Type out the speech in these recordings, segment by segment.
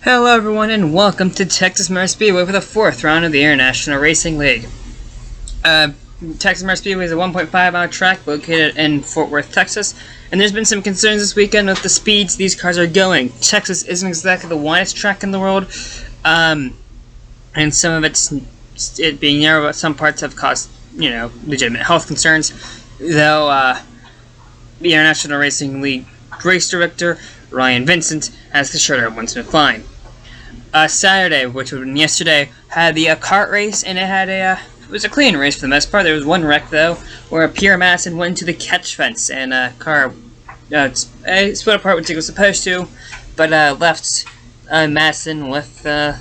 Hello everyone and welcome to Texas Motor Speedway for the 4th round of the International Racing League. Texas Motor Speedway is a 1.5-mile track located in Fort Worth, Texas, and there's been some concerns this weekend with the speeds these cars are going. Texas isn't exactly the widest track in the world, and some of it being narrow, but some parts have caused, legitimate health concerns, though the International Racing League race director, Ryan Vincent, has assured everyone's been fine. Saturday, which would have been yesterday, had the kart race, and it was a clean race for the most part. There was one wreck, though, where Pierre Masson went into the catch fence, and a car split apart, which it was supposed to, but left Masson with a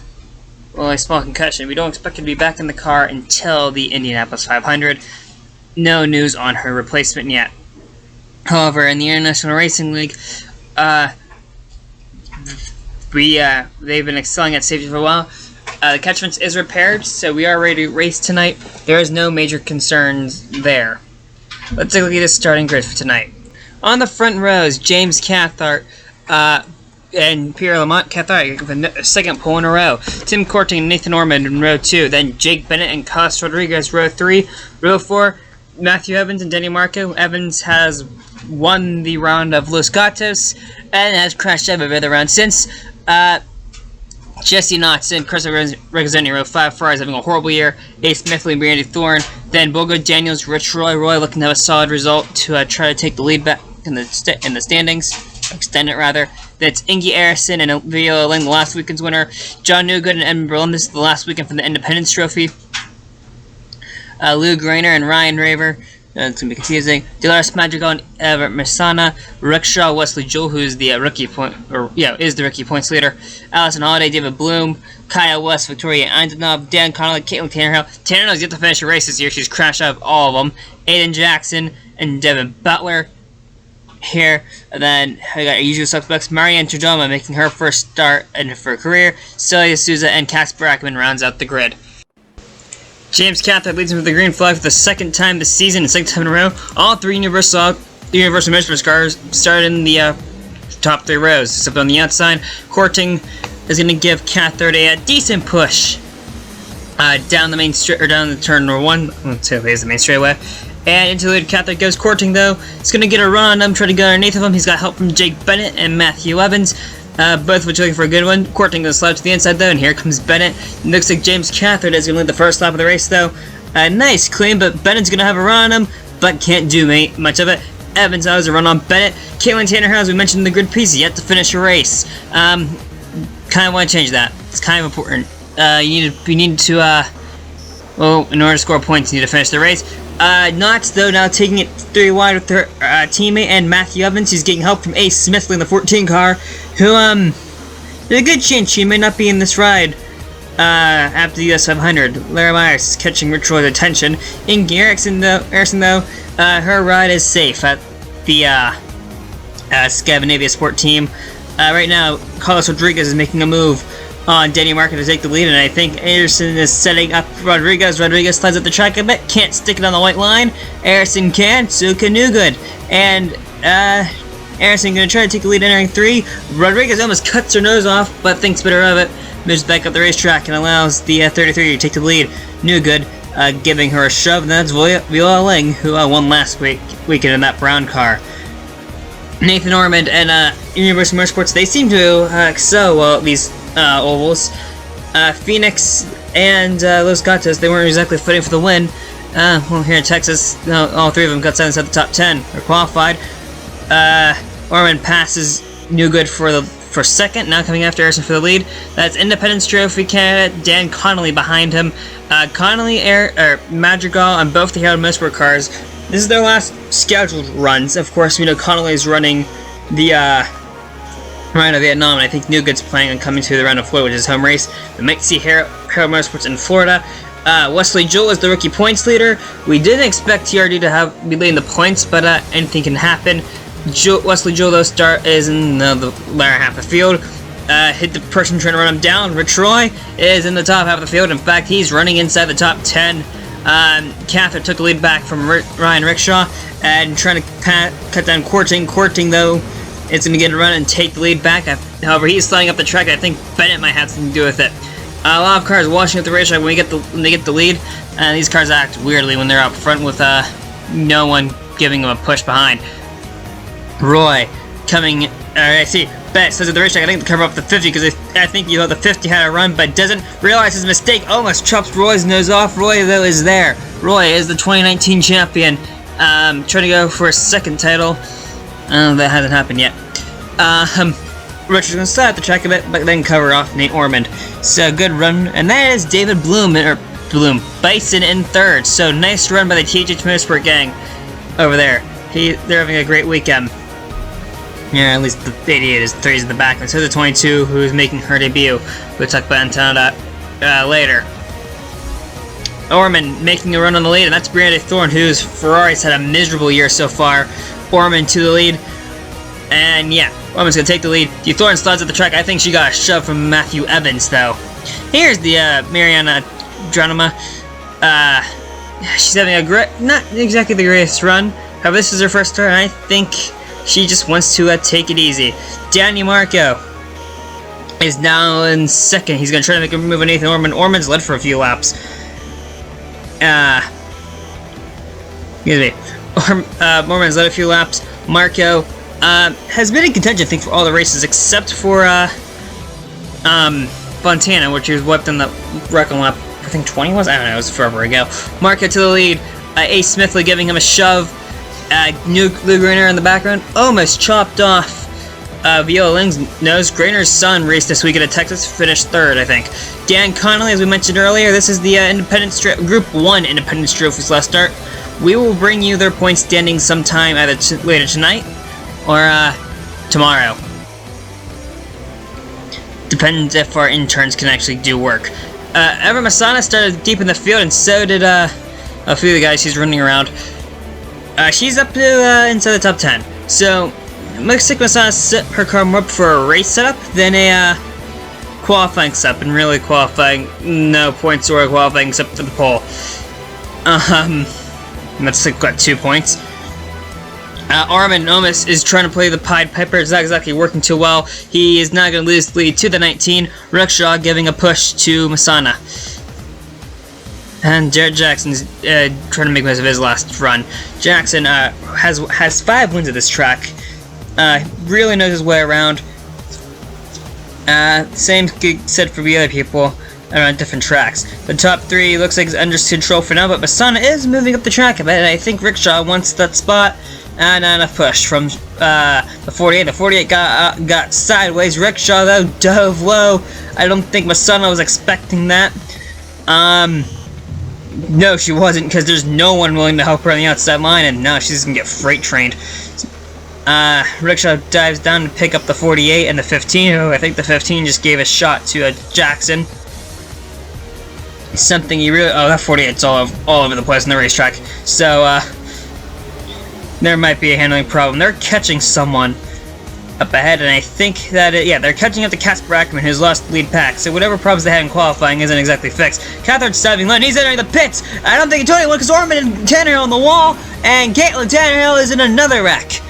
small concussion. We don't expect her to be back in the car until the Indianapolis 500. No news on her replacement yet. However, in the International Racing League, they've been excelling at safety for a while. The catch fence is repaired, so we are ready to race tonight. There is no major concerns there. Let's take a look at the starting grid for tonight. On the front rows, James Cathcart and Pierre Lamont Cathcart for the second pole in a row. Tim Courting and Nathan Ormond in row 2. Then Jake Bennett and Carlos Rodriguez, row 3. Row 4, Matthew Evans and Denny Marco. Evans has won the round of Los Gatos and has crashed every other round since. Jesse Knotts and Chris Regazzoni, row 5. Ferrari's having a horrible year. Ace Smithley and Brandy Thorne. Then Bogo Daniels, Rich Roy looking to have a solid result to try to take the lead back in the standings. Extend it, rather. That's Ingy Arison and Viola Ling, the last weekend's winner. John Newgood and Edmund Berlin, this is the last weekend for the Independence Trophy. Lou Grainer and Ryan Raver. It's going to be confusing. Delaris Madrigal and Everett Messana. Rickshaw Wesley Joel, who's the rookie points leader. Allison Holiday, David Bloom, Kyle West, Victoria Eindenov, Dan Connolly, Caitlin Tannerhill. Tannerhill's yet to finish a race this year. She's crashed out of all of them. Aiden Jackson and Devin Butler here. And then we got our usual suspects. Marianne Turdoma making her first start in her career. Celia Souza and Casper Ackerman rounds out the grid. James Cathcart leads him with the green flag for the second time this season and second time in a row. All three Universal Motorsports cars started in the top 3 rows. Except on the outside, Courting is going to give Cathcart a decent push down the main straight, or down the turn number 1. Let's say it's the main straightaway. And into the lead, Cathcart goes. Courting, though, is going to get a run on him, trying to go underneath of him. He's got help from Jake Bennett and Matthew Evans. Both which are looking for a good one. Courting goes slide to the inside, though, and here comes Bennett. Looks like James Cathcart is going to lead the first lap of the race, though. Nice clean, but Bennett's going to have a run on him, but can't do much of it. Evans has a run on Bennett. Caitlin Tannerhill, as we mentioned in the grid piece, yet to finish a race. Kind of want to change that. It's kind of important. You need to, in order to score points, you need to finish the race. Knotts, though, now taking it 3 wide with her teammate and Matthew Evans. He's getting help from Ace Smithley in the 14 car, who, there's a good chance she may not be in this ride after the US 500. Lara Myers is catching Rich Roy's attention. Ingy Arison, though, her ride is safe at the Scandinavia Sport Team. Right now, Carlos Rodriguez is making a move on Denny Marco to take the lead, and I think Arison is setting up Rodriguez. Rodriguez slides up the track a bit, can't stick it on the white line. Arison can, so can Newgood. And Arison going to try to take the lead entering 3. Rodriguez almost cuts her nose off, but thinks better of it. Moves back up the racetrack and allows the 33 to take the lead. Newgood giving her a shove, and that's Viola Ling, who won last weekend in that brown car. Nathan Ormond and Universal Motorsports, they seem to excel well at these ovals. Phoenix and Los Gatos, they weren't exactly fighting for the win. Well, here in Texas, all 3 of them got inside the top 10. They're qualified. Ormond passes Newgood for second, now coming after Arison for the lead. That's Independence Trophy candidate Dan Connolly behind him. Connolly, Madrigal on both the Herald Motorsport cars. This is their last scheduled runs. Of course, we know Connolly is running the round of Vietnam, and I think Newgood's planning on coming to the round of Florida, which is his home race. We might see Herald Motorsports in Florida. Wesley Joel is the rookie points leader. We didn't expect TRD to be leading the points, but anything can happen. Wesley Joel, though, is in the latter half of the field. Hit the person trying to run him down. Rich Roy is in the top half of the field. In fact, he's running inside the top 10. Cathcart took the lead back from Ryan Rickshaw and trying to cut down Courting. Courting, though, is going to get a run and take the lead back. However, he's sliding up the track. I think Bennett might have something to do with it. A lot of cars watching at the racetrack when they get the lead, and these cars act weirdly when they're out front with no one giving them a push behind. Roy coming. I see. Bennett says at the racetrack, I think to cover up the 50 because I think you know the 50 had a run, but doesn't realize his mistake. Almost chops Roy's nose off. Roy though is there. Roy is the 2019 champion. Trying to go for a second title. That hasn't happened yet. Richard's gonna start at the track a bit, but then cover off Nate Ormond. So good run, and that is David Bison in third. So nice run by the THH Motorsport gang over there. They're having a great weekend. Yeah, at least the 88 is 3's in the back, and so the 22 who's making her debut. We'll talk about Antonella later. Ormond making a run on the lead, and that's Brianna Thorne, whose Ferrari's had a miserable year so far. Ormond to the lead, and yeah, Ormond's gonna take the lead. Thorne slides at the track. I think she got a shove from Matthew Evans, though. Here's the Mariana Dranoma. She's having a not exactly the greatest run. However, this is her first start, and I think she just wants to take it easy. Danny Marco is now in second. He's gonna try to make a move on Nathan Ormond. Ormond's led for a few laps. Excuse me. Ormond's led a few laps. Marco has been in contention, I think, for all the races except for Fontana, which he was wiped on the record lap. I think 20 was. I don't know. It was forever ago. Marco to the lead. Ace Smithley giving him a shove. Lou Grainer in the background almost chopped off Viola Ling's nose. Grainer's son raced this weekend at Texas, finished third, I think. Dan Connolly, as we mentioned earlier, this is the Group 1 Independence Trophy's last start. We will bring you their point standings sometime either later tonight or tomorrow. Depends if our interns can actually do work. Everett Masana started deep in the field, and so did a few of the guys she's running around. She's up to inside the top 10. So, looks like Masana set her car more up for a race setup than a qualifying setup. And really qualifying, no points or qualifying except for the pole. That's like, got 2 points. Armin Omis is trying to play the Pied Piper. It's not exactly working too well. He is now going to lose the lead to the 19. Rickshaw giving a push to Masana. And Jared Jackson's trying to make most of his last run. Jackson has 5 wins at this track. Really knows his way around. Same said for the other people around different tracks. The top 3 looks like it's under control for now, but Masana is moving up the track a bit, and I think Rickshaw wants that spot. And a push from the 48. The 48 got sideways. Rickshaw, though, dove low. I don't think Masana was expecting that. No, she wasn't, because there's no one willing to help her on the outside line, and now she's going to get freight trained. Rickshaw dives down to pick up the 48 and the 15, who I think the 15 just gave a shot to Jackson. Something you really... Oh, that 48's all over the place on the racetrack. So, there might be a handling problem. They're catching someone up ahead, and I think that, yeah, they're catching up to Casper Ackerman, who's lost the lead pack, so whatever problems they had in qualifying isn't exactly fixed. Catherine's diving low, and he's entering the pits! I don't think he told anyone, because Ormond and Tannehill on the wall, and Caitlin Tannehill is in another wreck.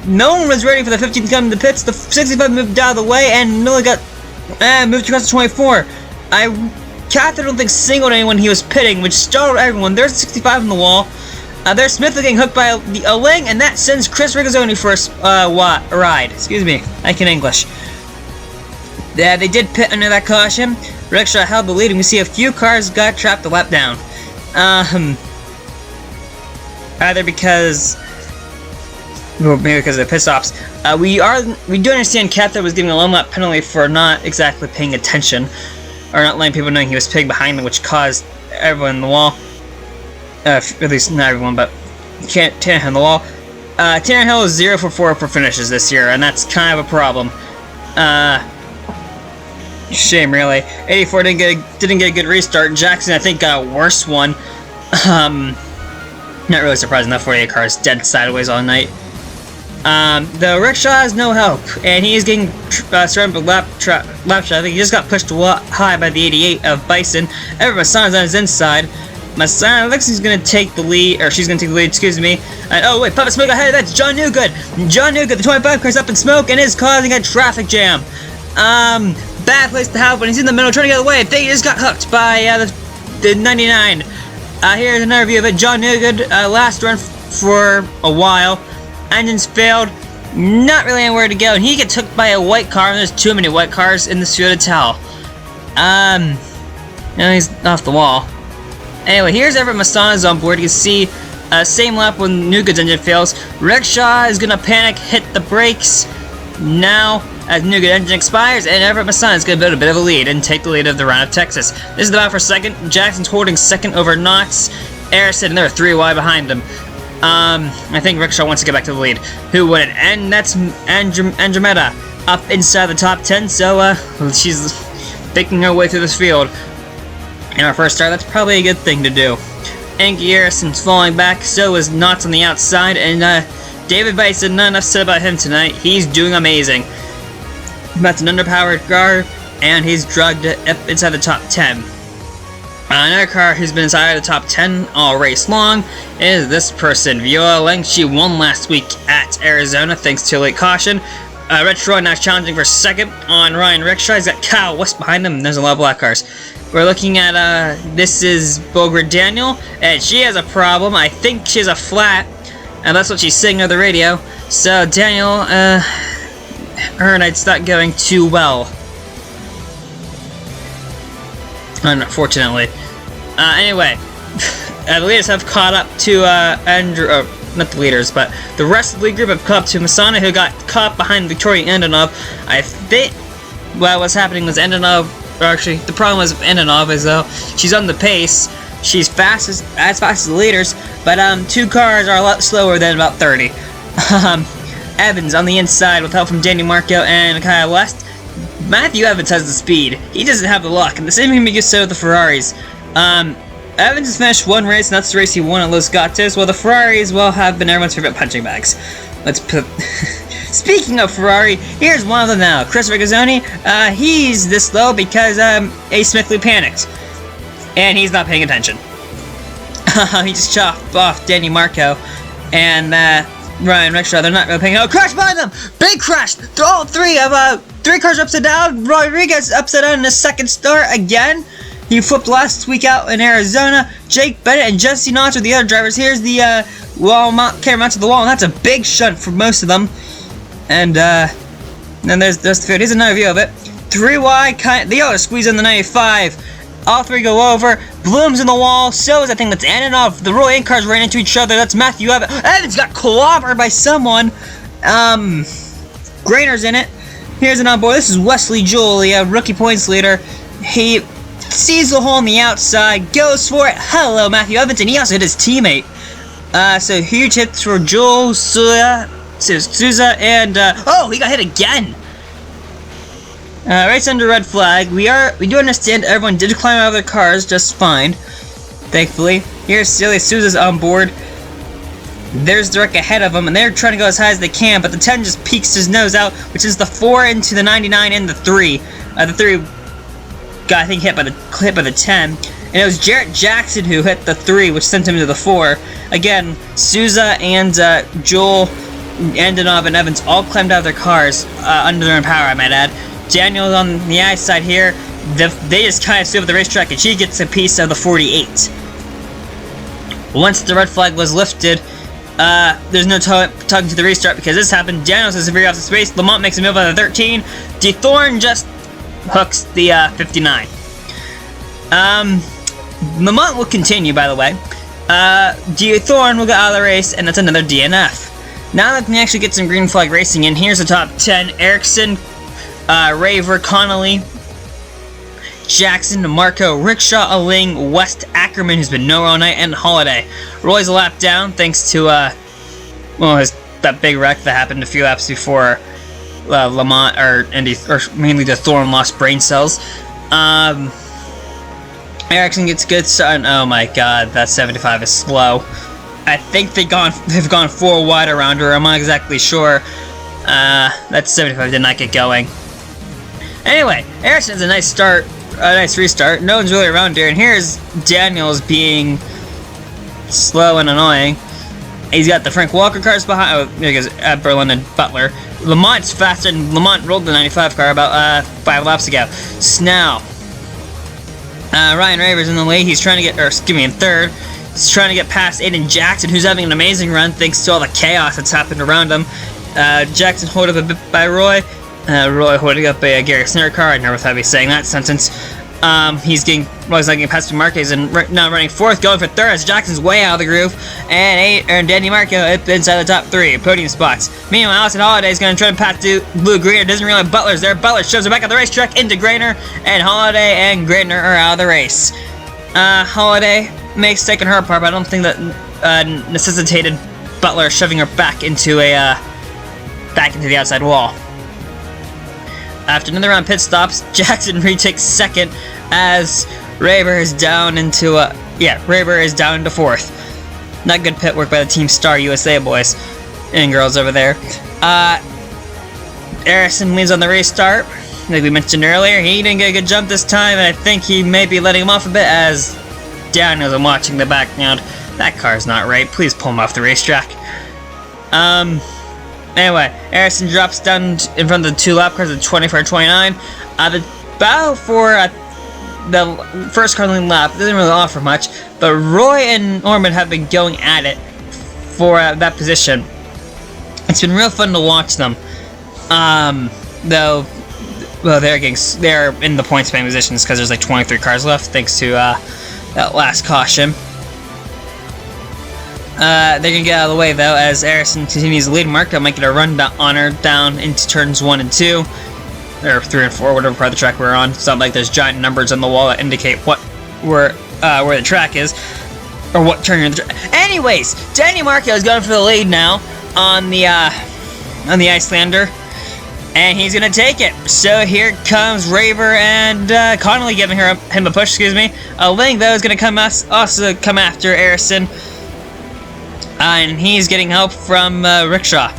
No one was ready for the 15 to come to the pits. The 65 moved out of the way, and Miller got moved across the 24. Catherine don't think singled anyone he was pitting, which startled everyone. There's 65 on the wall. There's Smith getting hooked by a wing, and that sends Chris Rigazzoni for a ride. Excuse me, I can English. They did pit under that caution. Rickshaw held the lead, and we see a few cars got trapped a lap down. Either because... Well, maybe because of the piss-offs. We do understand Catherine was giving a long lap penalty for not exactly paying attention, or not letting people know he was pitting behind them, which caused everyone in the wall. At least not everyone, but Tannehill on the wall. Tannehill is 0 for 4 for finishes this year, and that's kind of a problem. Shame, really. 84 didn't get a good restart. Jackson, I think, got a worse one. Not really surprising. That 48 car is dead sideways all night. The Rickshaw has no help, and he is getting surrounded with lap shot. I think he just got pushed high by the 88 of Bison. Masana's on his inside. Masana looks like he's gonna take the lead, or she's gonna take the lead, excuse me. And oh wait, Puff Smoke ahead, that's John Newgood. John Newgood, the 25 car's up in smoke and is causing a traffic jam. Bad place to have when he's in the middle trying to get away. They just got hooked by the 99. Here's another view of it. John Newgood, last run for a while. Engines failed. Not really anywhere to go. And he gets hooked by a white car, and there's too many white cars in this field to tell. Now he's off the wall. Anyway, here's Everett Masana's on board. You can see, same lap when Newgood's engine fails. Rickshaw is gonna panic, hit the brakes now as Newgood engine expires, and Everett Masana is gonna build a bit of a lead and take the lead of the round of Texas. This is the battle for second. Jackson's holding second over Knox. Harrison, and they're 3 wide behind him. I think Rickshaw wants to get back to the lead. Who would it? And that's Andromeda up inside the top 10, so she's picking her way through this field. In our first start, that's probably a good thing to do. Angie Harrison's falling back, so is Knox on the outside, and David Bison, not enough said about him tonight. He's doing amazing. That's an underpowered car, and he's drugged up inside the top 10. Another car who's been inside the top 10 all race long is this person, Viola Lang. She won last week at Arizona thanks to late caution. Rich Roy now challenging for second on Ryan Rickshaw. He's got Kyle West behind him, and there's a lot of black cars. We're looking at, this is Bogart Daniel, and she has a problem. I think she has a flat, and that's what she's saying on the radio. So Daniel, her night's not going too well, unfortunately. Anyway, the leaders have caught up to Andrew. Not the leaders, but the rest of the lead group have caught up to Masana, who got caught behind Victoria Antonov. I think what's happening was Antonov. Or actually, the problem with Antonov is though she's on the pace. She's as fast as the leaders, but 2 cars are a lot slower than about 30. Evans on the inside with help from Danny Marco and Kyle West. Matthew Evans has the speed. He doesn't have the luck, and the same can be said with the Ferraris. Evans has finished 1 race, and that's the race he won at Los Gatos, while the Ferraris, well, have been everyone's favorite punching bags. Let's put... Speaking of Ferrari, here's one of them now. Chris Rigazzoni, he's this low because, Ace Smithley panicked. And he's not paying attention. He just chopped off Danny Marco and, Ryan Rickshaw. They're not really paying attention. Oh, crash behind them! Big crash! All 3 of, 3 cars are upside down. Rodriguez upside down in his second start again. He flipped last week out in Arizona. Jake Bennett and Jesse Notch are the other drivers. Here's the camera mount to the wall, and that's a big shunt for most of them. And then there's the field. Here's another view of it. 3 wide, they ought to squeeze in the 95. All 3 go over. Bloom's in the wall. So is, I think, that's Antonov. The Roy Inc cars ran into each other. That's Matthew Evans. Evans got clobbered by someone. Grainer's in it. Here's an onboard. This is Wesley Jewell, the rookie points leader. He sees the hole on the outside, goes for it. Hello, Matthew Evans, and he also hit his teammate. So huge hits for Jewell, Souza, and oh, he got hit again. Race under red flag. We do understand everyone did climb out of their cars just fine, thankfully. Here's Celia Souza's on board. There's Direct ahead of them, and they're trying to go as high as they can, but the 10 just peeks his nose out, which is the 4 into the 99 and the 3. The 3 got, I think, hit by the 10, and it was Jarrett Jackson who hit the 3, which sent him to the 4. Again, Souza and Joel, Antonov, and Evans all climbed out of their cars under their own power, I might add. Daniel's on the I side here. They just kind of stood up the racetrack, and she gets a piece of the 48. Once the red flag was lifted, there's no talking to the restart because this happened. Daniels is very off the space. Lamont makes a move on the 13. DeThorne just hooks the 59. Lamont will continue, by the way. DeThorne will get out of the race, and that's another DNF. Now that we actually get some green flag racing in, here's the top 10. Erickson, Raver, Connolly, Jackson, DeMarco, Rickshaw, Aling, West, Ackerman, who's been nowhere all night, and Holiday. Roy's a lap down thanks to that big wreck that happened a few laps before Lamont or mainly DeThorne lost brain cells. Erickson gets good start. Oh my god, that 75 is slow. I think they've gone 4 wide around her. I'm not exactly sure. That 75 did not get going. Anyway, Erickson has a nice start, a nice restart. No one's really around here, and here's Daniels being slow and annoying. He's got the Frank Walker cars behind. Oh, there goes Berlin and Butler. Lamont's faster, and Lamont rolled the 95 car about 5 laps ago. So now, Ryan Raver's in the lead. He's trying to get, or excuse me, in third. He's trying to get past Aiden Jackson, who's having an amazing run thanks to all the chaos that's happened around him. Jackson holding up a bit by Roy. Roy holding up a Gary Snare car. I never thought I'd be saying that sentence. Roy's not getting past Marquez and now running fourth, going for third as Jackson's way out of the groove. And Danny Marco up inside the top 3 podium spots. Meanwhile, Allison Holiday's going to try to pass to Blue Greener. Doesn't realize Butler's there. Butler shoves her back at the racetrack into Grainer, and Holiday and Grainer are out of the race. Holiday may have taken her apart, but I don't think that necessitated Butler shoving her back into the outside wall. After another round of pit stops, Jackson retakes second as Raber is down into fourth. Not good pit work by the Team Star USA boys and girls over there. Harrison leads on the restart. Like we mentioned earlier, he didn't get a good jump this time, and I think he may be letting him off a bit as Daniels, I'm watching the background. That car's not right. Please pull him off the racetrack. Anyway, Harrison drops down in front of the 2 lap cars at 24-29. The battle for the first car leading lap doesn't really offer much, but Roy and Orman have been going at it for that position. It's been real fun to watch them. Though, well, they're in the point span positions because there's like 23 cars left, thanks to that last caution. They're gonna get out of the way though as Harrison continues to lead. Marco might get a run on her down into turns 1 and 2, or 3 and 4, whatever part of the track we're on. It's not like there's giant numbers on the wall that indicate where the track is, or what turn you're in the track. Anyways, Danny Marco is going for the lead now on the Icelander, and he's gonna take it. So here comes Raver and Connolly giving him a push. Excuse me. Ling though is gonna also come after Harrison. And he's getting help from Rickshaw.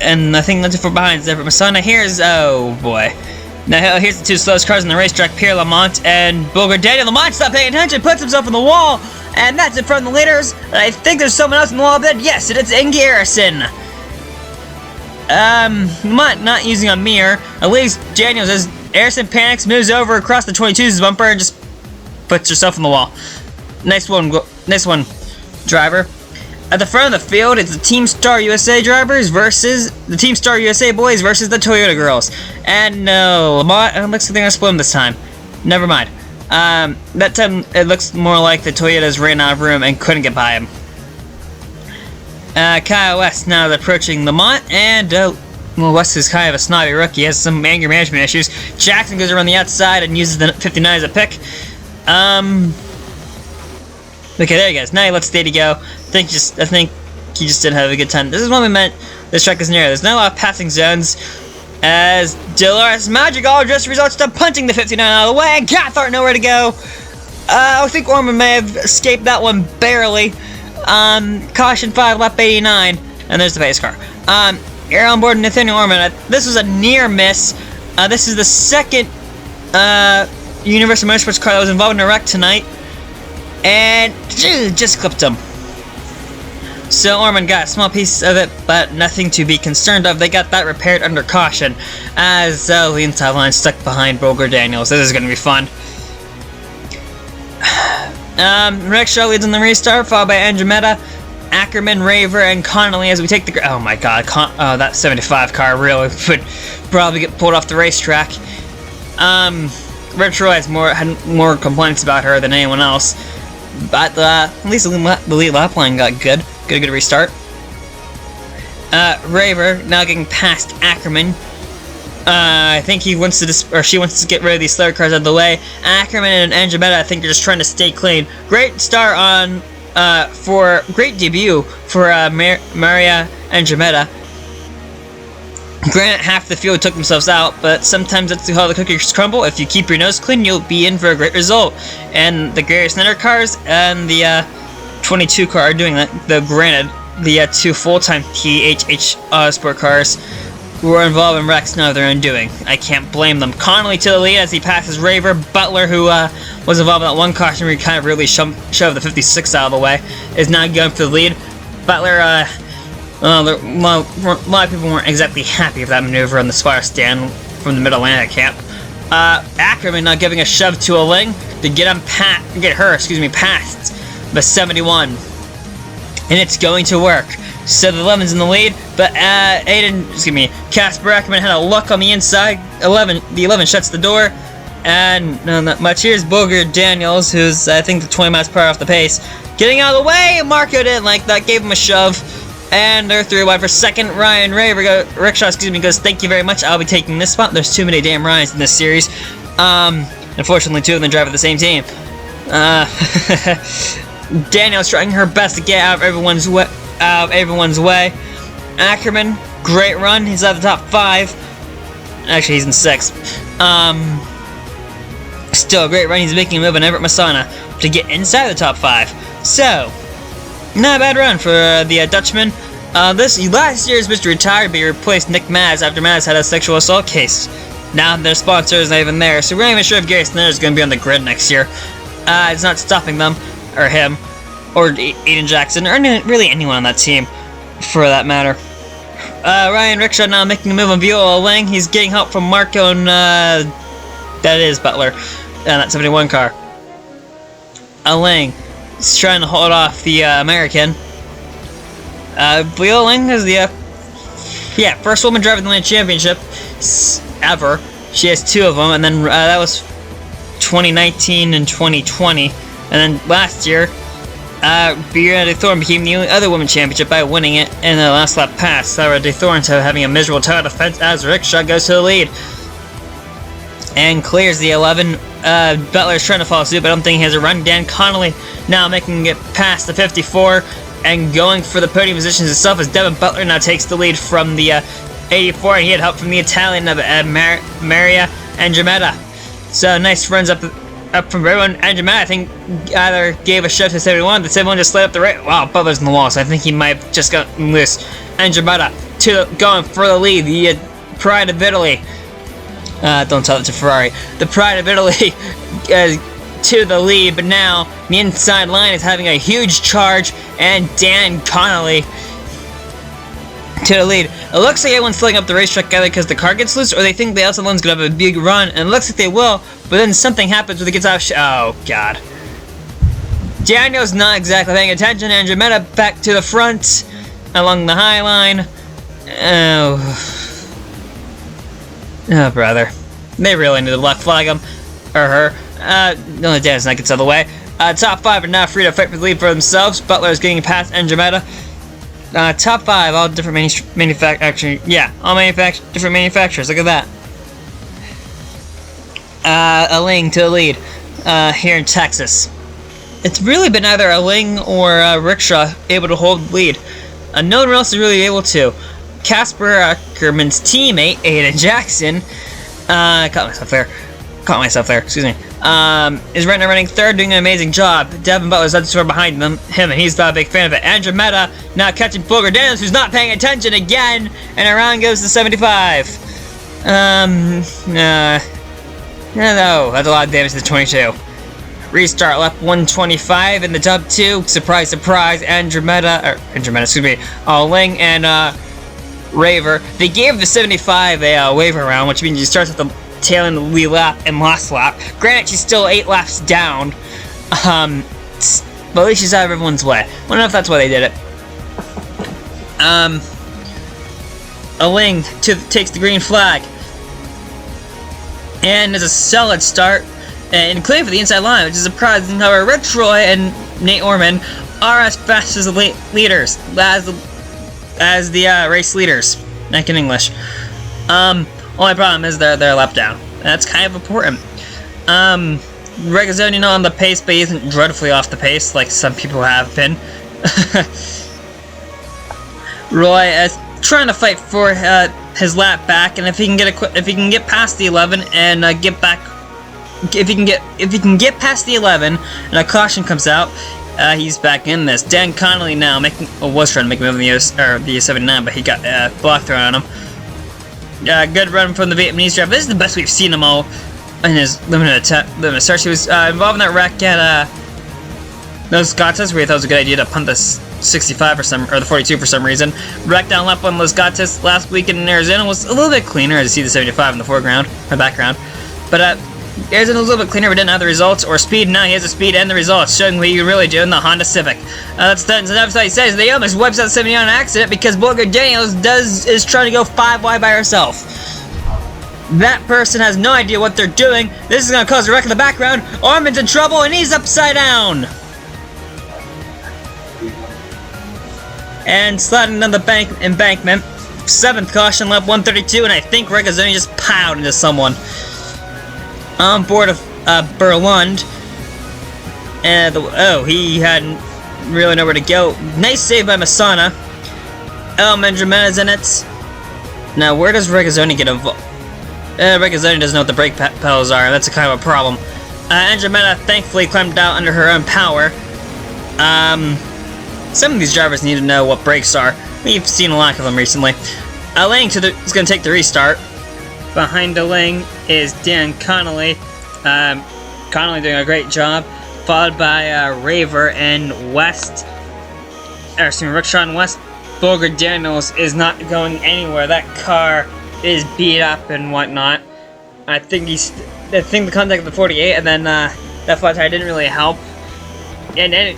And I think that's for behind there. But Masana here's, oh boy. Now here's the 2 slowest cars on the racetrack, Pierre Lamont and Bulgar Daniel. Lamont stopped paying attention, puts himself on the wall, and that's in front of the leaders. And I think there's someone else on the wall then. Yes, it's Inge Harrison. Lamont not using a mirror. At least Daniels as Harrison panics, moves over across the 22's bumper, and just puts herself on the wall. Nice one, driver. At the front of the field, it's the Team Star USA drivers versus the Team Star USA boys versus the Toyota girls. And no, Lamont, it looks like they're gonna split them this time. Never mind. That time it looks more like the Toyotas ran out of room and couldn't get by him. Kyle West now approaching Lamont, and well, West is kind of a snobby rookie. He has some anger management issues. Jackson goes around the outside and uses the 59 as a pick. Okay, there you guys. Now he lets Stady go. I think he just didn't have a good time. This is what we meant. This track is narrow. There's not a lot of passing zones. As Dolores Madrigal just results to punching the 59 out of the way, and Cathart nowhere to go. I think Orman may have escaped that one barely. Caution 5, lap 89, and there's the pace car. Air on board Nathaniel Orman. This was a near miss. This is the second Universal Motorsports car that was involved in a wreck tonight. And just clipped him. So Orman got a small piece of it, but nothing to be concerned of. They got that repaired under caution as the inside line stuck behind Bulgar Daniels. This is going to be fun. Rickshaw leads on the restart, followed by Andromeda, Ackerman, Raver, and Connolly as we take the... Oh my god, that 75 car really would probably get pulled off the racetrack. Rich Roy had more complaints about her than anyone else. But at least the lead lap line got good. Good restart. Raver now getting past Ackerman. I think he wants to she wants to get rid of these slower cars out of the way. Ackerman and Andromeda, I think, are just trying to stay clean. Great start on great debut for Maria Andromeda. Granted, half the field took themselves out, but sometimes that's how the cookies crumble. If you keep your nose clean, you'll be in for a great result. And the Gary Snyder cars and the 22 car are doing that. Though granted, the 2 full-time THH Sport cars were involved in wrecks now of their own doing. I can't blame them. Connolly to the lead as he passes Raver. Butler, who was involved in that one caution where he kind of really shoved the 56 out of the way, is now going for the lead. Butler, a lot of people weren't exactly happy with that maneuver on the spotter stand from the Mid-Atlantic camp. Ackerman not giving a shove to Ling to get her past the 71. And it's going to work. So the 11's in the lead, but Casper Ackerman had a look on the inside. The 11 shuts the door, and not much. Here's Booger Daniels, who's I think the 20 miles per hour off the pace, getting out of the way. Marco didn't like that, gave him a shove, and they're 3 wide for second. Ryan Rickshaw, goes, thank you very much. I'll be taking this spot. There's too many damn Ryans in this series. Unfortunately, 2 of them drive for the same team. Daniels trying her best to get out of everyone's way. Ackerman, great run. He's at the top 5. Actually, he's in 6th. Still a great run. He's making a move on Everett Masana to get inside the top 5. So, not a bad run for the Dutchman. Last year's Mr. Retired, but he replaced Nick Maz after Maz had a sexual assault case. Now their sponsor is not even there, so we're not even sure if Gary Snyder is going to be on the grid next year. It's not stopping them, or him, or Aiden Jackson, or really anyone on that team, for that matter. Ryan Rickshaw now making a move on Viola Lang. He's getting help from Marco and, that is Butler, that 71 car. Lang is trying to hold off the American. Viola Lang is the, first woman driving the Land Championship ever. She has 2 of them, and then that was 2019 and 2020. And then last year, Brianna DeThorne became the only other women's championship by winning it in the last lap pass. Sarah DeThorne having a miserable title defense as Rickshaw goes to the lead and clears the 11. Butler's trying to follow suit, but I don't think he has a run. Dan Connolly now making it past the 54 and going for the podium positions itself as Devin Butler now takes the lead from the 84, and he had help from the Italian of Maria Andromeda. So nice runs up from everyone. Andromeda, I think, either gave a shove to 71. The 71 just slid up the right. Wow, Butler's in the wall, so I think he might have just gotten loose. Andromeda going for the lead. The Pride of Italy. Don't tell it to Ferrari. The Pride of Italy to the lead, but now the inside line is having a huge charge, and Dan Connolly to the lead. It looks like everyone's filling up the racetrack either because the car gets loose or they think the outside line's gonna have a big run, and it looks like they will, but then something happens when it gets out of oh god. Daniel's not exactly paying attention. Andromeda back to the front along the high line. Oh brother. They really need to left flag him or her. No, Daniel's not gets out of the way. Top 5 are now free to fight for the lead for themselves. Butler is getting past Andromeda. Top 5, all different manufacturers. Yeah, all different manufacturers. Look at that. A Ling to the lead here in Texas. It's really been either a Ling or a Rickshaw able to hold the lead. No one else is really able to. Casper Ackerman's teammate, Aiden Jackson, caught myself there, excuse me, is right now running 3rd, doing an amazing job. Devin Butler's at the store behind him, and he's not a big fan of it. Andromeda now catching Booger Daniels, who's not paying attention again, and around goes to 75. No, that's a lot of damage to the 22. Restart lap 125 in the top 2. Surprise, surprise, Andromeda, excuse me, Ling and Raver. They gave the 75 a waiver round, which means he starts at the tail end of the lead lap and last lap. Granted, she's still 8 laps down, but at least she's out of everyone's way. I don't know if that's why they did it. Ling takes the green flag, and there's a solid start and clear for the inside line, which is surprising. However, Rich Roy and Nate Orman are as fast as the leaders, as the race leaders, like in English. Only problem is they're a lap down. That's kind of important. Regazzoni not on the pace, but he isn't dreadfully off the pace like some people have been. Roy is trying to fight for his lap back, and if he can get past the 11 and if he can get past the 11 and a caution comes out, he's back in this. Dan Connolly now was trying to make a move in the 79, but he got block thrown on him. Good run from the Vietnamese driver. This is the best we've seen him all in his limited start. He was involved in that wreck at those Gatas where he thought it was a good idea to punt this 65 for some, or the 42 for some reason. Wreck down lap 1 Los Gatos last weekend in Arizona was a little bit cleaner, as you see the 75 in the foreground, or background. But Arizona was a little bit cleaner, but didn't have the results or speed. Now he has the speed and the results, showing what he can really do in the Honda Civic. That's another he says they almost wipes out 79 on accident because Bolger Daniels is trying to go 5 wide by herself. That person has no idea what they're doing. This is going to cause a wreck in the background. Armin's in trouble and he's upside down. And sliding down the embankment. 7th caution, lap 132, and I think Regazzoni just plowed into someone. On board of Berlund. And he hadn't really nowhere to go. Nice save by Masana. Jimenez in it. Now, where does Regazzoni get involved? Regazzoni doesn't know what the brake pedals are. That's a kind of a problem. Andromeda thankfully climbed out under her own power. Some of these drivers need to know what brakes are. We've seen a lot of them recently. Lang is going to take the restart. Behind Lang is Dan Connolly. Connolly doing a great job. Followed by Raver and West. Rickshaw and West. Bolger Daniels is not going anywhere. That car is beat up and whatnot. I think the contact of the 48, and then that flat tire didn't really help. And then,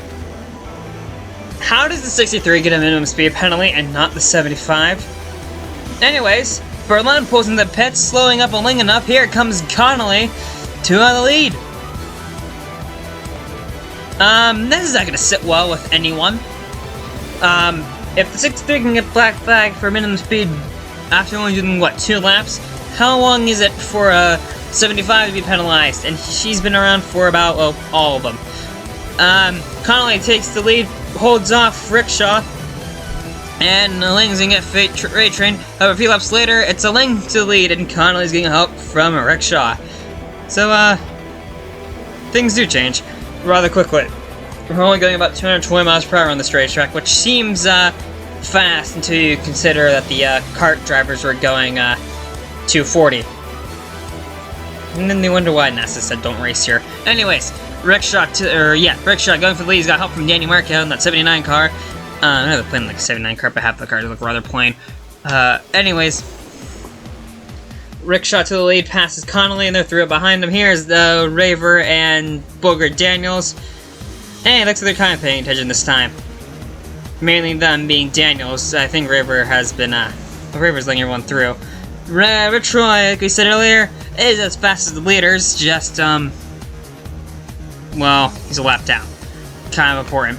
how does the 63 get a minimum speed penalty and not the 75? Anyways, Berlin pulls in the pits, slowing up a Ling enough. Here comes Connolly to the lead. This is not going to sit well with anyone. If the 63 can get black flag for minimum speed after only doing, what, 2 laps, how long is it for a 75 to be penalized? And she's been around for about, well, all of them. Connolly takes the lead, holds off Rickshaw, and Ling's gonna get rate trained. However, a few laps later, it's a Ling to the lead, and Connolly's getting help from a Rickshaw. So, things do change rather quickly. We're only going about 220 miles per hour on this racetrack, which seems, fast until you consider that the kart drivers were going 240. And then they wonder why NASA said don't race here. Anyways, Rickshaw going for the lead. He's got help from Danny Marco in that 79 car. I know they're playing like a 79 car, but half the cars look rather plain. Anyways, Rickshaw to the lead, passes Connolly, and they're through behind him. Here's the Raver and Bolger Daniels. And it looks like they're kind of paying attention this time. Mainly them being Daniels. I think Raver has been, Raver's letting everyone through. Troy, like we said earlier, is as fast as the leaders, just, well, he's a lap down. Kind of important.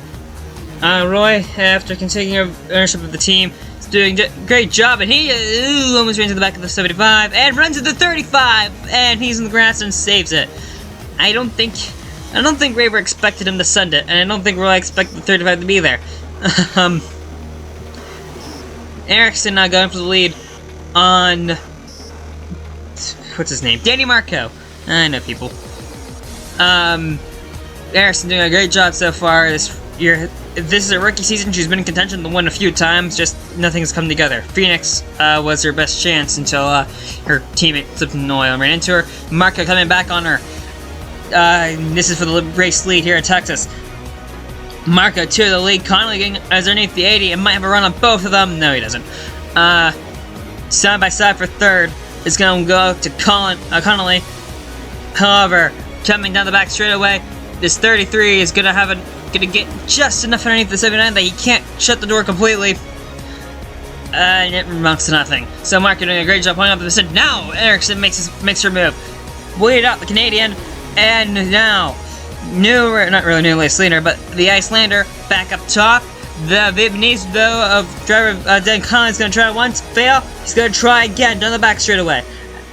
Roy, after continuing ownership of the team, is doing a great job, and he almost ran to the back of the 75, and runs to the 35, and he's in the grass and saves it. I don't think Raver expected him to send it, and I don't think Roy expected the 35 to be there. Ericsson now going for the lead on, what's his name? Danny Marco. I know people. Ericsson doing a great job so far this year. This is a rookie season. She's been in contention to win a few times, just nothing's come together. Phoenix was her best chance until her teammate slipped in oil and ran into her. Marco coming back on her. This is for the race lead here in Texas. Marco to the lead. Connolly getting underneath the 80 and might have a run on both of them. No, he doesn't. Side by side for third is going to go to Connolly. However, coming down the back straightaway, this 33 is going to get just enough underneath the 79 that he can't shut the door completely. And it amounts to nothing. So Marco doing a great job pulling up the position. Now Ericsson makes her move. Waited out the Canadian, and now not really new race leader, but the Icelander back up top. The Vietnamese, though, of driver Dan Collins is going to try once, fail. He's going to try again down the back straightaway.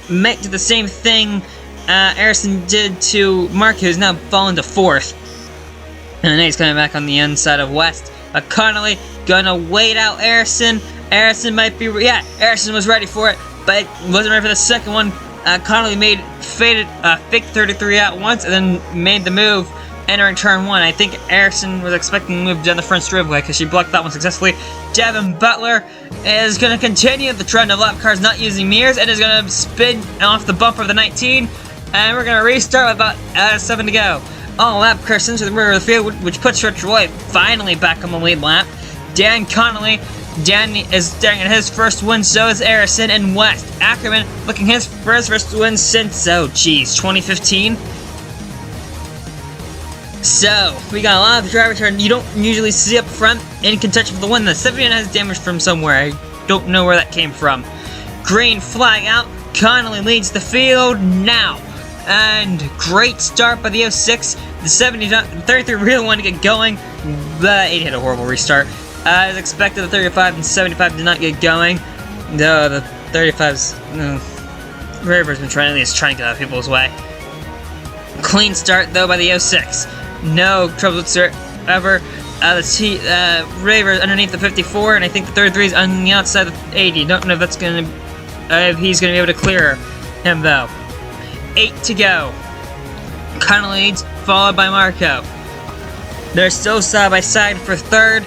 Make the same thing Ericsson did to Mark, who's now fallen to 4th. And then he's coming back on the inside of West. Connolly gonna wait out Ericsson. Ericsson might be, Ericsson was ready for it, but wasn't ready for the second one. Connolly made fake 33 out once, and then made the move, entering turn 1. I think Ericsson was expecting to move down the front straightaway because she blocked that one successfully. Devin Butler is going to continue the trend of lap cars not using mirrors, and is going to spin off the bumper of the 19, and we're going to restart with about 7 to go. All lap cars into the rear of the field, which puts Troy finally back on the lead lap. Dan Connolly. Dan is staring at his first win, so is Harrison and West. Ackerman looking for his first win since, 2015. So, we got a lot of driver turn you don't usually see up front in contention for the win. The 79 has damage from somewhere. I don't know where that came from. Green flag out. Connolly leads the field now. And great start by the 06. The 33 really wanted to get going. The 80 had a horrible restart. As expected, the 35 and 75 did not get going. No, the 35's... River's been trying to get out of people's way. Clean start, though, by the 06. No trouble whatsoever. Raver's underneath the 54, and I think the 33 is on the outside of the 80. Don't know if that's gonna... if he's gonna be able to clear him, though. 8 to go. Connolly leads, followed by Marco. They're still side by side for third.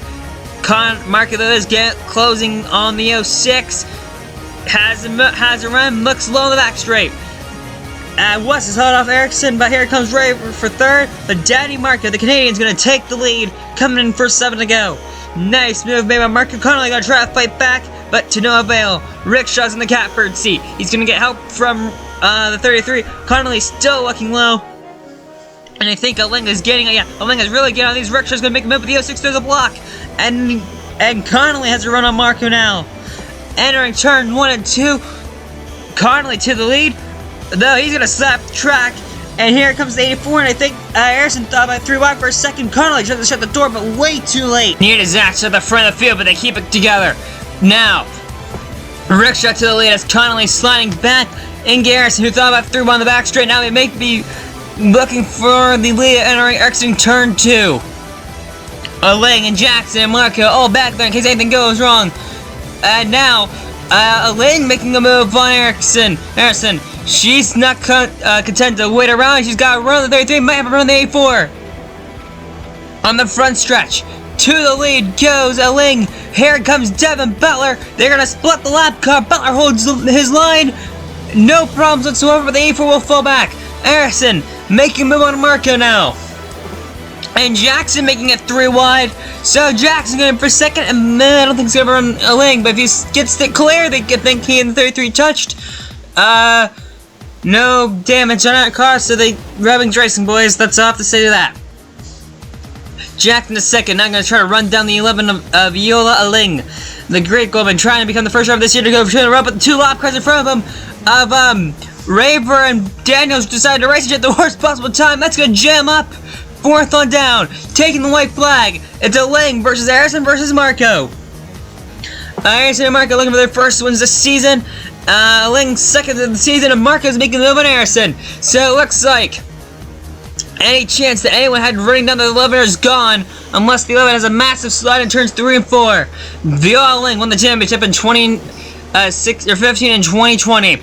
Marco, though, is closing on the 06. Has a run, looks low in the back straight. West is held off Erickson, but here comes Ray for third. But Danny Marco, the Canadian's going to take the lead, coming in for 7 to go. Nice move made by Marco. Connolly going to try to fight back, but to no avail. Rickshaw's in the catbird seat. He's going to get help from the 33. Connolly still looking low. And I think Alinga's getting, Alinga's really getting on these. Rickshaw's going to make a move, but the 06 throws a block. And Connolly has a run on Marco now. Entering turn 1 and 2. Connolly to the lead. Though he's going to slap the track. And here comes the 84. And I think Harrison thought about 3 wide for a second. Connolly tried to shut the door, but way too late. Near disaster at the front of the field, but they keep it together. Now, Rickshaw to the lead as Connolly sliding back. And Harrison, who thought about 3 on the back straight. Now they may be looking for the lead entering Erickson turn 2. Lang and Jackson and Marco all back there in case anything goes wrong. And now, Lang making a move on Harrison. She's not content to wait around. She's got to run on the 33, might have to run on the 84. On the front stretch, to the lead goes Lang. Here comes Devin Butler. They're going to split the lap car. Butler holds his line. No problems whatsoever, but the 84 will fall back. Harrison making a move on Marco now. And Jackson making it 3 wide. So Jackson going for second, and I don't think he's going to run a lane, but if he gets it clear, they could think he and the 33 touched. No damage on that car, so they rubbing racing, boys. That's all I have to say to that. Jackson to second, now going to try to run down the 11 of Viola Aling. The Great Goldman trying to become the first driver this year to go for the run, but the 2 lap cars in front of him Raver and Daniels decided to race it at the worst possible time. That's going to jam up. 4th on down, taking the white flag. It's Lang versus Harrison versus Marco. Harrison and Marco looking for their first wins this season. Lang second of the season, and Marco's making the move on Harrison. So it looks like any chance that anyone had running down the 11 is gone, unless the 11 has a massive slide in turns 3 and 4. Viola Lang won the championship in 15 and 2020,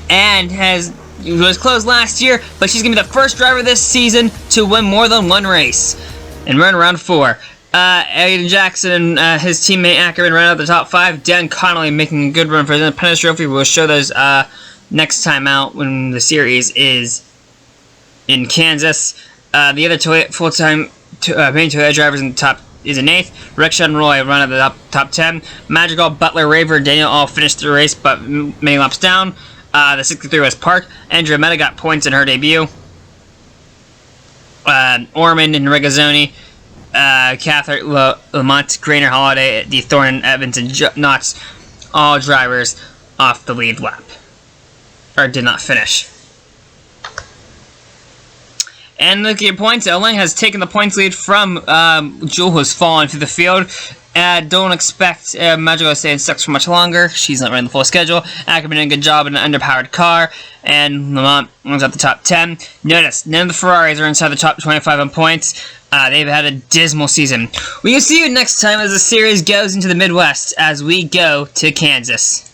and was close last year, but she's going to be the first driver this season to win more than 1 race and run around 4. Aiden Jackson and his teammate Ackerman ran out the top 5. Dan Connolly making a good run for the Independence Trophy. We'll show those next time out when the series is in Kansas. The other full-time main Toyota drivers in the top is in 8th. Rickshaw and Roy run at the top 10. Madrigal, Butler, Raver, and Daniel all finished the race, but many laps down. The 63 was parked. Andrea Meta got points in her debut. Ormond and Regazzoni, Catherine Lamont, Grainer, Holiday, D. Thorne, Evans, and Knotts, all drivers off the lead lap. Or did not finish. And looking at points, Lang has taken the points lead from Jewel, who's fallen through the field. Don't expect Magical to stay in 6 for much longer. She's not running the full schedule. Ackerman did a good job in an underpowered car. And Lamont was at the top 10. Notice, none of the Ferraris are inside the top 25 on points. They've had a dismal season. We will see you next time as the series goes into the Midwest as we go to Kansas.